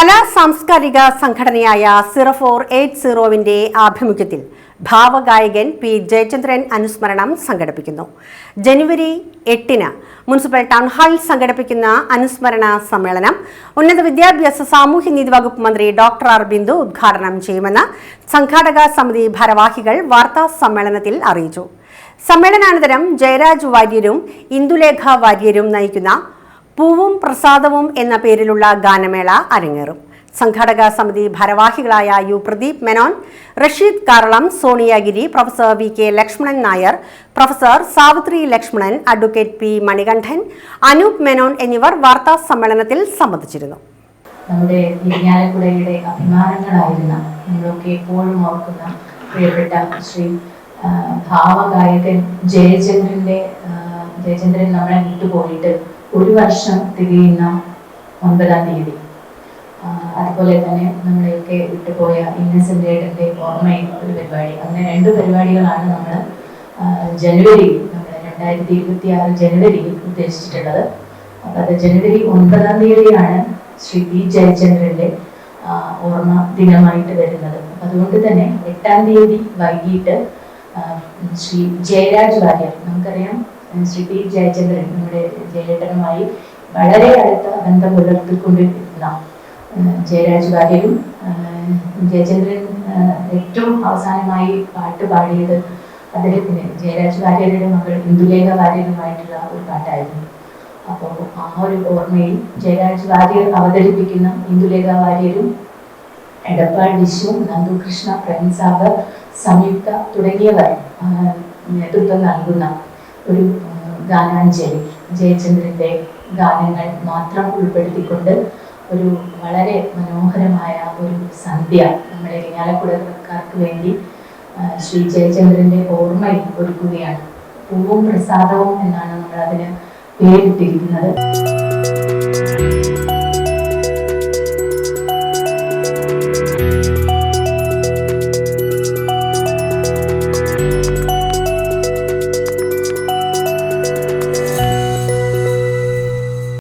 കലാ സാംസ്കാരിക സംഘടനയായ 0480 ആഭിമുഖ്യത്തിൽ ഭാവഗായകൻ പി ജയചന്ദ്രൻ അനുസ്മരണം സംഘടിപ്പിക്കുന്നു. ജനുവരി 8 മുനിസിപ്പൽ ടൗൺ ഹാളിൽ സംഘടിപ്പിക്കുന്ന അനുസ്മരണ സമ്മേളനം ഉന്നത വിദ്യാഭ്യാസ സാമൂഹ്യനീതി വകുപ്പ് മന്ത്രി ഡോക്ടർ ആർ ബിന്ദു ഉദ്ഘാടനം ചെയ്യുമെന്ന് സംഘാടക സമിതി ഭാരവാഹികൾ വാർത്താ സമ്മേളനത്തിൽ അറിയിച്ചു. സമ്മേളനാനന്തരം ജയരാജ് വാര്യരും ഇന്ദുലേഖ വാര്യരും നയിക്കുന്ന പൂവും പ്രസാദവും എന്ന പേരിലുള്ള ഗാനമേള അരങ്ങേറും. സംഘാടക സമിതി ഭാരവാഹികളായ U Pradeep Menon, Rasheed Karalam, Soniagiri, professor V K Lakshmanan Nair, professor Savitri Lakshmanan, advocate P Manikandan, Anoop Menon എന്നിവർ വാർത്താ സമ്മേളനത്തിൽ സംബന്ധിച്ചിരുന്നു. നമ്മുടെ ഇരിങ്ങാലക്കുടയുടെ അഭിമാനങ്ങളായിരുന്ന നമ്മളൊക്കെ എപ്പോഴും ഓർക്കുന്ന പ്രിയപ്പെട്ട ശ്രീ ഭാവഗായകൻ ജയചന്ദ്രൻ നമ്മളെ വിട്ടുപോയിട്ട് 1 വർഷം തികയുന്ന 9-ാം തീയതി. അതുപോലെ തന്നെ നമ്മളെയൊക്കെ വിട്ടുപോയ ഇന്നസെന്റ് ഏട്ടന്റെ ഓർമ്മയിൽ ഒരു പരിപാടി, അങ്ങനെ 2 പരിപാടികളാണ് നമ്മൾ ജനുവരിയിൽ, നമ്മുടെ 2026 ജനുവരിയിൽ ഉദ്ദേശിച്ചിട്ടുള്ളത്. അപ്പൊ അത് ജനുവരി 9-ാം തീയതിയാണ് ശ്രീ പി ജയചന്ദ്രന്റെ ഓർമ്മ ദിനമായിട്ട് വരുന്നത്. അതുകൊണ്ട് തന്നെ 8-ാം തീയതി വൈകിട്ട് ശ്രീ ജയരാജ് വാര്യർ, നമുക്കറിയാം ശ്രീ പി ജയചന്ദ്രൻ നമ്മുടെ ജയേട്ടനുമായി വളരെ അടുത്ത ബന്ധം പുലർത്തിക്കൊണ്ടിരിക്കുന്ന ജയരാജ് വാര്യരും ജയചന്ദ്രൻ ഏറ്റവും അവസാനമായി പാട്ട് പാടിയത് അദ്ദേഹത്തിന് ജയരാജ് വാര്യരുടെ മകൾ ഇന്ദുലേഖ വാര്യരുമായിട്ടുള്ള ഒരു പാട്ടായിരുന്നു. അപ്പോൾ ആ ഒരു ഓർമ്മയിൽ ജയരാജ് വാര്യർ അവതരിപ്പിക്കുന്ന ഇന്ദുലേഖ വാര്യരും എടപ്പാൾ വിശ്വം, നന്ദുകൃഷ്ണ, പ്രേംസാഗർ, സംയുക്ത തുടങ്ങിയവർ നേതൃത്വം നൽകുന്ന ഒരു ഗാനാഞ്ജലി, ജയചന്ദ്രന്റെ ഗാനങ്ങൾ മാത്രം ഉൾപ്പെടുത്തിക്കൊണ്ട് ഒരു വളരെ മനോഹരമായ ഒരു സന്ധ്യ നമ്മുടെ ഇരിങ്ങാലക്കുടക്കാർക്ക് വേണ്ടി ശ്രീ ജയചന്ദ്രന്റെ ഓർമ്മയിൽ ഒരുക്കുകയാണ്. പൂവും പ്രസാദവും എന്നാണ് നമ്മൾ അതിന് പേരിട്ടിരിക്കുന്നത്.